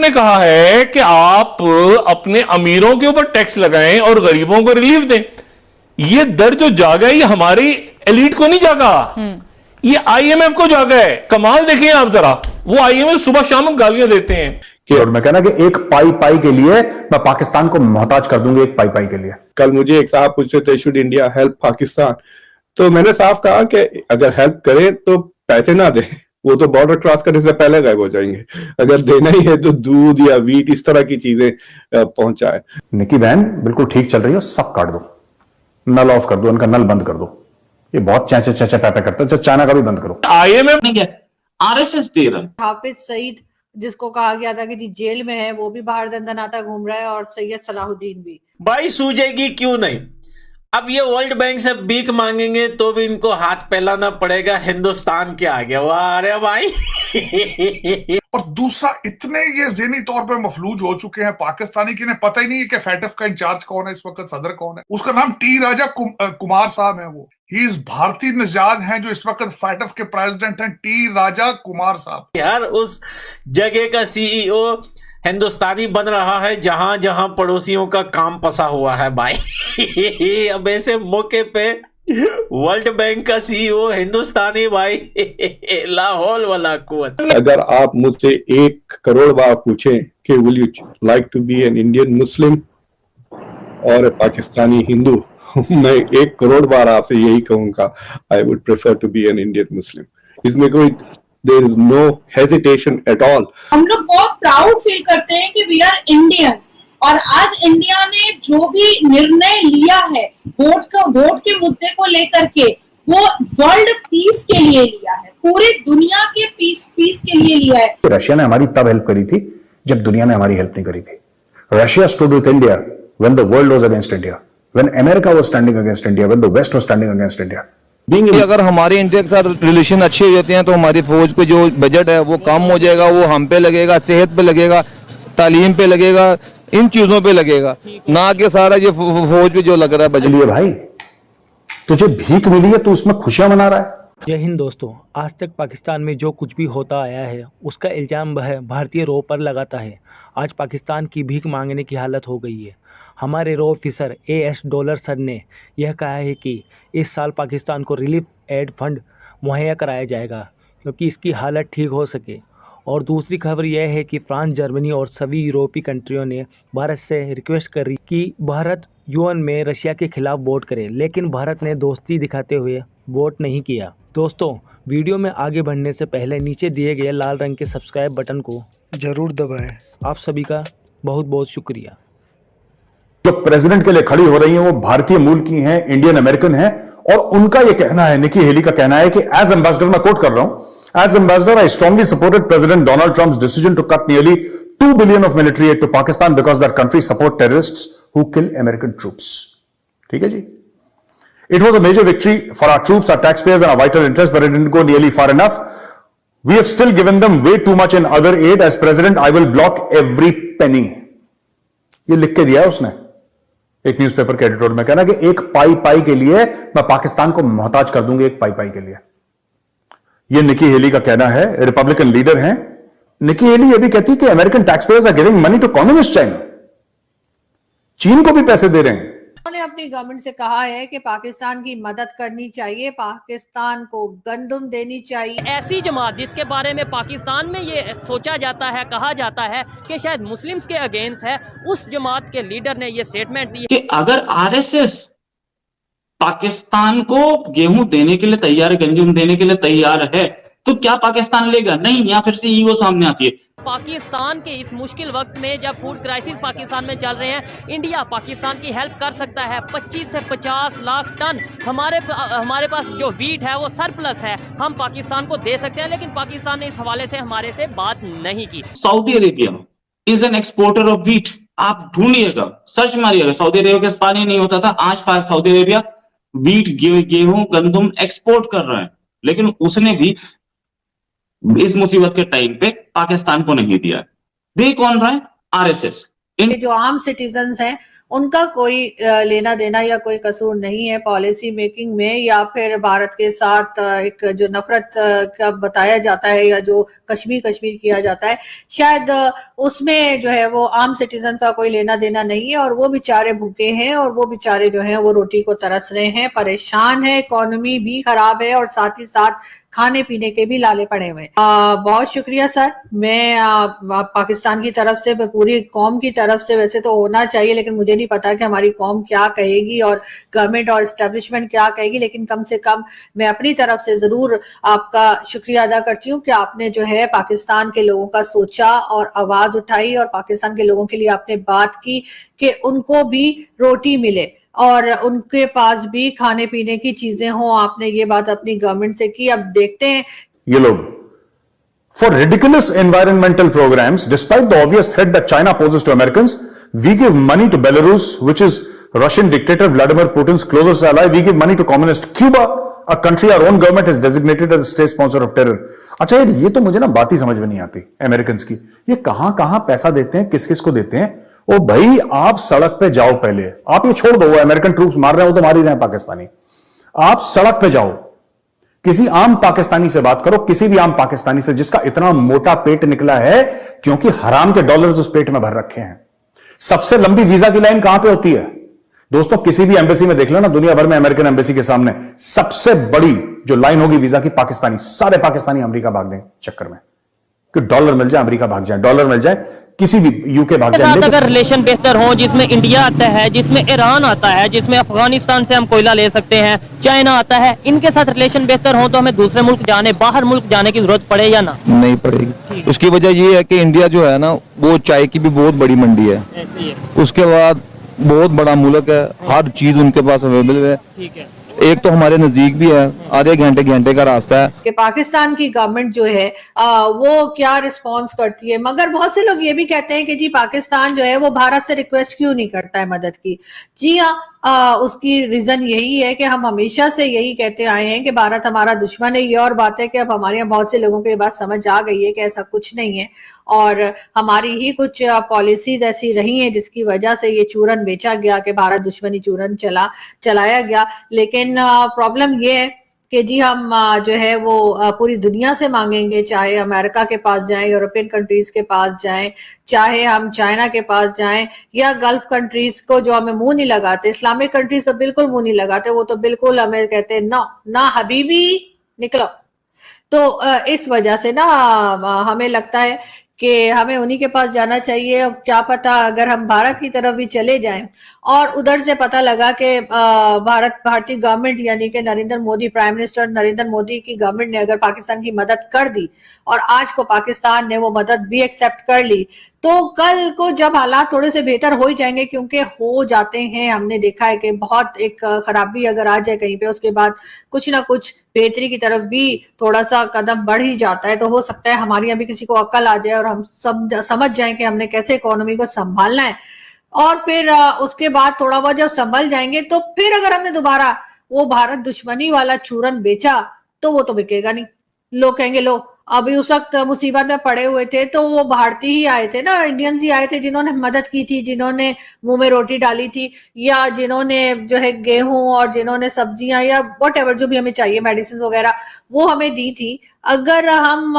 ने कहा है कि आप अपने अमीरों के ऊपर टैक्स लगाएं और गरीबों को रिलीफ दें। ये दर जो जागा है ये हमारी एलीट को नहीं जागा, ये आईएमएफ को जागा है। कमाल देखिए आप जरा, वो आईएमएफ सुबह शाम गालियां देते हैं और मैं कहना कि एक पाई पाई के लिए मैं पाकिस्तान को मोहताज कर दूंगी, एक पाई पाई के लिए। कल मुझे एक साहब पूछ रहे थे शुड इंडिया हेल्प पाकिस्तान, तो मैंने साफ कहा कि अगर हेल्प करे तो पैसे ना दे, वो तो बॉर्डर क्रॉस करने से पहले गायब हो जाएंगे। अगर देना ही है तो दूध या वीट इस तरह की चीजें पहुंचाए। निकी बहन बिल्कुल ठीक चल रही है, सब काट दो, नल ऑफ कर दो, इनका नल बंद कर दो। ये बहुत चैचे चैचे पैपे करता है, चाइना का भी बंद करो। आईएमएफ नहीं क्या आरएसएस दे रहा है। हाफिज सईद जिसको कहा गया था कि जी जेल में है, वो भी बाहर दंदनाता घूम रहा है, और सैयद सलाहुद्दीन भी। भाई सूझेगी क्यों नहीं। अब ये वर्ल्ड बैंक से भीख मांगेंगे तो भी इनको हाथ फैलाना पड़ेगा हिंदुस्तान के आगे। वाह अरे भाई। और दूसरा, इतने ये ज़हनी तौर पे मफलूज हो चुके हैं पाकिस्तानी कि इन्हें पता ही नहीं है कि फैटफ का इंचार्ज कौन है इस वक्त, सदर कौन है। उसका नाम टी राजा कुमार साहब है। वो ही इज भारतीय निजाद हैं जो इस वक्त फैटफ के प्रेसिडेंट हैं, टी राजा कुमार साहब। यार उस जगह का सीईओ हिंदुस्तानी बन रहा है जहां जहां पड़ोसियों का काम फंसा हुआ है भाई। अब ऐसे मौके पे वर्ल्ड बैंक का सीईओ हिंदुस्तानी भाई। लाहौल वाला कुवत। अगर आप मुझसे 1 करोड़ बार पूछें कि will you like to be an Indian Muslim और पाकिस्तानी हिंदू, मैं 1 करोड़ बार आपसे यही कहूंगा, I would prefer to be an Indian Muslim. इसमें कोई there is no hesitation at all। हम लोग बहुत प्राउड फील करते हैं कि वी आर इंडियंस, और आज इंडिया ने जो भी निर्णय लिया है वोट के मुद्दे को लेकर के, वो वर्ल्ड पीस के लिए लिया है, पूरी दुनिया के पीस के लिए लिया है। रशिया ने हमारी तब हेल्प करी थी जब दुनिया ने हमारी हेल्प नहीं करी थी। Russia stood with India when the world was against India, when America was standing against India, when the West was standing against India. अगर हमारे इंडिया के साथ रिलेशन अच्छे हो जाते हैं तो हमारी फौज पे जो बजट है वो कम हो जाएगा, वो हम पे लगेगा, सेहत पे लगेगा, तालीम पे लगेगा, इन चीजों पे लगेगा, ना कि सारा ये फौज पे जो लग रहा है बजट। भाई तुझे भीख मिली है, तू उसमें खुशियां मना रहा है। जय हिंद दोस्तों, आज तक पाकिस्तान में जो कुछ भी होता आया है उसका इल्ज़ाम वह भारतीय रो पर लगाता है। आज पाकिस्तान की भीख मांगने की हालत हो गई है। हमारे रो ऑफिसर AS डॉलर सर ने यह कहा है कि इस साल पाकिस्तान को रिलीफ एड फंड मुहैया कराया जाएगा क्योंकि इसकी हालत ठीक हो सके। और दूसरी खबर यह है कि फ्रांस, जर्मनी और सभी यूरोपीय कंट्रियों ने भारत से रिक्वेस्ट करी कि भारत UN में रशिया के खिलाफ वोट करे, लेकिन भारत ने दोस्ती दिखाते हुए वोट नहीं किया। दोस्तों, वीडियो में आगे बढ़ने से पहले नीचे दिए गए लाल रंग के सब्सक्राइब बटन को ज़रूर दबाएं। आप सभी का बहुत बहुत शुक्रिया। जो प्रेसिडेंट के लिए खड़ी हो रही हैं वो भारतीय मूल की हैं, इंडियन अमेरिकन हैं, और उनका ये कहना है, निकी हेली का कहना है कि एज एम्बेसडर, मैं कोट कर रहा हूं, as ambassador I strongly supported President Donald Trump's decision to cut nearly $2 billion of military aid to Pakistan because that country support terrorists who kill American troops. ठीक है जी। It was a major victory for our troops, our taxpayers and our vital interests, but it didn't go nearly far enough. We have still given them way too much in other aid. As president, I will block every penny. ये लिख के दिया है उसने एक newspaper के editorial में, कहना कि एक पाई पाई के लिए मैं पाकिस्तान को मोहताज कर दूंगी, एक पाई पाई के लिए। ये निकी हेली का कहना है, रिपब्लिकन लीडर हैं। निकी हेली ये भी कहती है कि American taxpayers are giving money to communist China, चीन को भी पैसे दे रहे हैं। उन्होंने अपनी गवर्नमेंट से कहा है कि पाकिस्तान की मदद करनी चाहिए, पाकिस्तान को गंदम देनी चाहिए। ऐसी जमात जिसके बारे में पाकिस्तान में ये सोचा जाता है, कहा जाता है कि शायद मुस्लिम्स के अगेंस्ट है, उस जमात के लीडर ने ये स्टेटमेंट दी कि अगर आरएसएस पाकिस्तान को गेहूं देने के लिए तैयार है, गंदम देने के लिए तैयार है, तो क्या पाकिस्तान लेगा? नहीं। यहाँ फिर से ईगो सामने आती है। पाकिस्तान के इस मुश्किल वक्त में जब फूड क्राइसिस पाकिस्तान में चल रहे हैं, इंडिया पाकिस्तान की हेल्प कर सकता है। 25 से 50 लाख टन हमारे पास जो वीट है वो सरप्लस है, हम पाकिस्तान को दे सकते हैं, लेकिन पाकिस्तान ने इस हवाले से हमारे से बात नहीं की। Saudi Arabia is an exporter of wheat. आप ढूंढिएगा, सर्च मारिएगा, सऊदी अरेबिया के पास नहीं होता था, आज सऊदी अरेबिया वीट, गेहूं, गंदम एक्सपोर्ट कर रहा है, लेकिन उसने भी इस मुसीबत के टाइम पे पाकिस्तान को नहीं दिया। दे कौन रहा है? आरएसएस। जो आम सिटीजन्स हैं उनका कोई लेना देना या कोई कसूर नहीं है पॉलिसी मेकिंग में, या फिर भारत के साथ एक जो नफरत का बताया जाता है या जो कश्मीर किया जाता है, शायद उसमें जो है वो आम सिटीजन का कोई लेना देना नहीं है। और वो बेचारे भूखे हैं और वो बेचारे जो हैं वो रोटी को तरस रहे हैं, परेशान है, इकोनॉमी भी खराब है और साथ ही साथ खाने पीने के भी लाले पड़े हुए। बहुत शुक्रिया सर। मैं पाकिस्तान की तरफ से, पूरी कौम की तरफ से, वैसे तो होना चाहिए लेकिन मुझे नहीं पता कि हमारी कौम क्या कहेगी और गवर्नमेंट और एस्टेब्लिशमेंट क्या कहेगी, लेकिन कम से कम मैं अपनी तरफ से जरूर आपका शुक्रिया अदा करती हूँ कि आपने जो है पाकिस्तान के लोगों का सोचा और आवाज उठाई और पाकिस्तान के लोगों के लिए आपने बात की कि उनको भी रोटी मिले और उनके पास भी खाने पीने की चीजें हों। आपने ये बात अपनी गवर्नमेंट से की। अब देखते हैं ये लोग for ridiculous environmental programs despite the obvious threat that China poses to Americans, we give money to Belarus, which is Russian dictator Vladimir Putin's closest ally. We give money to communist Cuba, a country our own government has designated as a state sponsor of terror. अच्छा यार, ये तो मुझे ना बात ही समझ में नहीं आती अमेरिकन की। ये कहां पैसा देते हैं, किस किस को देते हैं? ओ भाई, आप सड़क पे जाओ पहले। आप ये छोड़ दो, वो अमेरिकन ट्रूप्स मार रहे हो तो मार ही रहे हैं पाकिस्तानी। आप सड़क पे जाओ, किसी आम पाकिस्तानी से बात करो, किसी भी आम पाकिस्तानी से जिसका इतना मोटा पेट निकला है क्योंकि हराम के डॉलर्स उस पेट में भर रखे हैं। सबसे लंबी वीजा की लाइन कहां पे होती है दोस्तों? किसी भी एम्बेसी में देख लो ना, दुनिया भर में अमेरिकन एम्बेसी के सामने सबसे बड़ी जो लाइन होगी वीजा की, पाकिस्तानी, सारे पाकिस्तानी अमेरिका भागने चक्कर में कि डॉलर मिल जाए, अमेरिका भाग जाए, डॉलर मिल जाए, किसी भी यूके भाग जाए। अगर रिलेशन बेहतर हो, जिसमें इंडिया आता है, जिसमें ईरान आता है, जिसमें अफगानिस्तान से हम कोयला ले सकते हैं, चाइना आता है, इनके साथ रिलेशन बेहतर हो तो हमें दूसरे मुल्क जाने, बाहर मुल्क जाने की जरूरत पड़े या ना? नहीं पड़ेगी। उसकी वजह ये है कि इंडिया जो है ना, वो चाय की भी बहुत बड़ी मंडी है, उसके बाद बहुत बड़ा मुल्क है, हर चीज उनके पास अवेलेबल है। ठीक है। एक तो हमारे नजदीक भी है, आधे घंटे का रास्ता है। कि पाकिस्तान की गवर्नमेंट जो है वो क्या रिस्पांस करती है। मगर बहुत से लोग ये भी कहते हैं कि जी पाकिस्तान जो है वो भारत से रिक्वेस्ट क्यों नहीं करता है मदद की। जी हाँ, उसकी रीजन यही है कि हम हमेशा से यही कहते आए हैं कि भारत हमारा दुश्मन है। ये और बात है कि अब हमारे यहाँ बहुत से लोगों को ये बात समझ आ गई है कि ऐसा कुछ नहीं है और हमारी ही कुछ पॉलिसीज ऐसी रही हैं जिसकी वजह से ये चूरन बेचा गया कि भारत दुश्मनी चूरन चलाया गया। लेकिन प्रॉब्लम ये है कि जी हम जो है वो पूरी दुनिया से मांगेंगे, चाहे अमेरिका के पास जाएं, यूरोपियन कंट्रीज के पास जाएं, चाहे हम चाइना के पास जाएं या गल्फ कंट्रीज को जो हमें मुंह नहीं लगाते। इस्लामिक कंट्रीज तो बिल्कुल मुंह नहीं लगाते, वो तो बिल्कुल हमें कहते हैं ना हबीबी निकलो। तो इस वजह से ना हमें लगता है कि हमें उन्हीं के पास जाना चाहिए। क्या पता अगर हम भारत की तरफ भी चले जाएं और उधर से पता लगा कि भारतीय गवर्नमेंट यानी कि नरेंद्र मोदी, प्राइम मिनिस्टर नरेंद्र मोदी की गवर्नमेंट ने अगर पाकिस्तान की मदद कर दी और आज को पाकिस्तान ने वो मदद भी एक्सेप्ट कर ली, तो कल को जब हालात थोड़े से बेहतर हो ही जाएंगे, क्योंकि हो जाते हैं, हमने देखा है कि बहुत एक खराबी अगर आ जाए कहीं पे, उसके बाद कुछ ना कुछ बेहतरी की तरफ भी थोड़ा सा कदम बढ़ ही जाता है। तो हो सकता है हमारी अभी किसी को अक्ल आ जाए और हम समझ जाएं कि हमने कैसे इकोनॉमी को संभालना है, और फिर उसके बाद थोड़ा बहुत जब संभल जाएंगे तो फिर अगर हमने दोबारा वो भारत दुश्मनी वाला चूरन बेचा तो वो तो बिकेगा नहीं। लोग कहेंगे लो अभी उस वक्त मुसीबत में पड़े हुए थे तो वो भारतीय ही आए थे ना, इंडियंस ही आए थे जिन्होंने मदद की थी, जिन्होंने मुंह में रोटी डाली थी, या जिन्होंने जो है गेहूं और जिन्होंने सब्जियां या व्हाटएवर जो भी हमें चाहिए, मेडिसिन वगैरह, वो हमें दी थी। अगर हम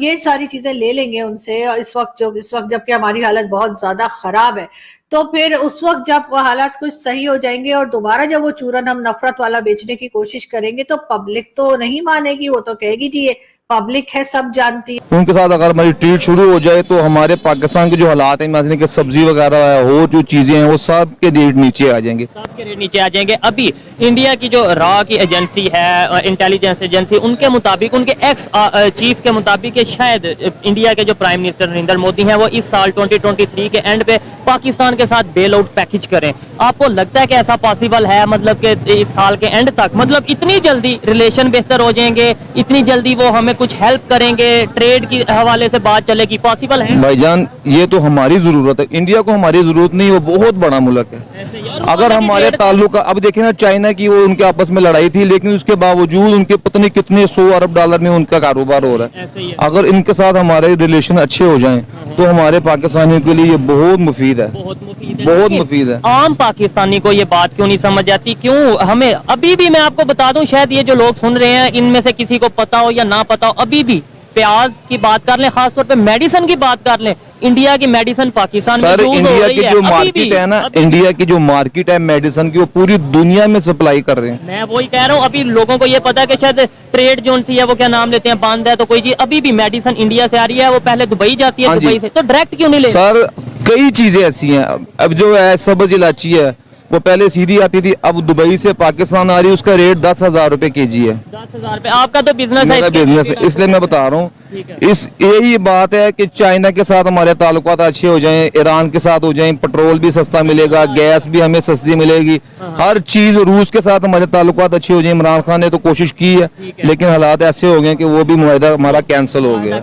ये सारी चीजें ले लेंगे उनसे इस वक्त जबकि हमारी हालत बहुत ज्यादा खराब है, तो फिर उस वक्त जब हालात कुछ सही हो जाएंगे और दोबारा जब वो चूरन हम नफरत वाला बेचने की कोशिश करेंगे तो पब्लिक तो नहीं मानेगी, वो तो कहेगी जी ये पब्लिक है, सब जानती है। उनके साथ अगर हमारी ट्रीट शुरू हो जाए तो हमारे पाकिस्तान के जो हालात हैं, मतलब कि सब्जी वगैरह है, और जो चीजें हैं, वो सब के रेट नीचे आ जाएंगे, सबके रेट नीचे आ जाएंगे। अभी इंडिया की जो रॉ की एजेंसी है, इंटेलिजेंस एजेंसी, उनके मुताबिक, उनके एक्स चीफ के मुताबिक कि शायद इंडिया के जो प्राइम मिनिस्टर नरेंद्र मोदी हैं वो इस साल 2023 के एंड पे पाकिस्तान के साथ बेल आउट पैकेज करें। आपको लगता है कि ऐसा पॉसिबल है, मतलब कि इस साल के एंड तक, मतलब इतनी जल्दी रिलेशन बेहतर हो जाएंगे, इतनी जल्दी वो हमें कुछ हेल्प करेंगे, ट्रेड की हवाले से बात चलेगी, पॉसिबल है? भाईजान ये तो हमारी जरूरत है, इंडिया को हमारी जरूरत नहीं, वो बहुत बड़ा मुल्क है। अगर हमारे ताल्लुक, अब देखिए ना चाइना की, वो उनके आपस में लड़ाई थी, लेकिन उसके बावजूद उनके पता नहीं कितने 100 अरब डॉलर में उनका कारोबार हो रहा है। अगर इनके साथ हमारे रिलेशन अच्छे हो जाएं तो हमारे पाकिस्तानियों के लिए ये बहुत मुफीद है। बहुत मुफीद बहुत मुफीद है। आम पाकिस्तानी को ये बात क्यों नहीं समझ आती? क्यों हमें अभी भी, मैं आपको बता दूं, शायद ये जो लोग सुन रहे हैं इनमें से किसी को पता हो या ना पता हो, अभी भी प्याज की बात कर लें, खासतौर पे मेडिसिन की बात कर लें, इंडिया की मेडिसिन पाकिस्तान में सर यूज हो इंडिया रही की है जो अभी मार्केट भी। है ना, इंडिया की जो मार्केट है मेडिसिन की, वो पूरी दुनिया में सप्लाई कर रहे हैं। मैं वही कह रहा हूँ, अभी लोगों को ये पता है कि शायद ट्रेड जोन सी है, वो क्या नाम लेते हैं, बंद है, तो कोई चीज अभी भी मेडिसिन इंडिया से आ रही है, वो पहले दुबई जाती है, हाँ जी। दुबई से, तो डायरेक्ट क्यों नहीं ले? सर कई चीजें ऐसी हैं, अब जो है सब्ज इलायची है वो पहले सीधी आती थी, अब दुबई से पाकिस्तान आ रही है, उसका रेट 10,000 रुपए केजी है। 10,000 रुपए। आपका तो बिजनेस है, मेरा इसके- बिजनेस है, इसलिए मैं बता रहा हूँ। इस यही बात है कि चाइना के साथ हमारे ताल्लुकात अच्छे हो जाएं, ईरान के साथ हो जाएं, पेट्रोल भी सस्ता मिलेगा, गैस भी हमें सस्ती मिलेगी, हर चीज। रूस के साथ हमारे ताल्लुकात अच्छे हो जाएं। इमरान खान ने तो कोशिश की है, लेकिन हालात ऐसे हो गए कि वो भी मुआहदा हमारा कैंसिल हो गया।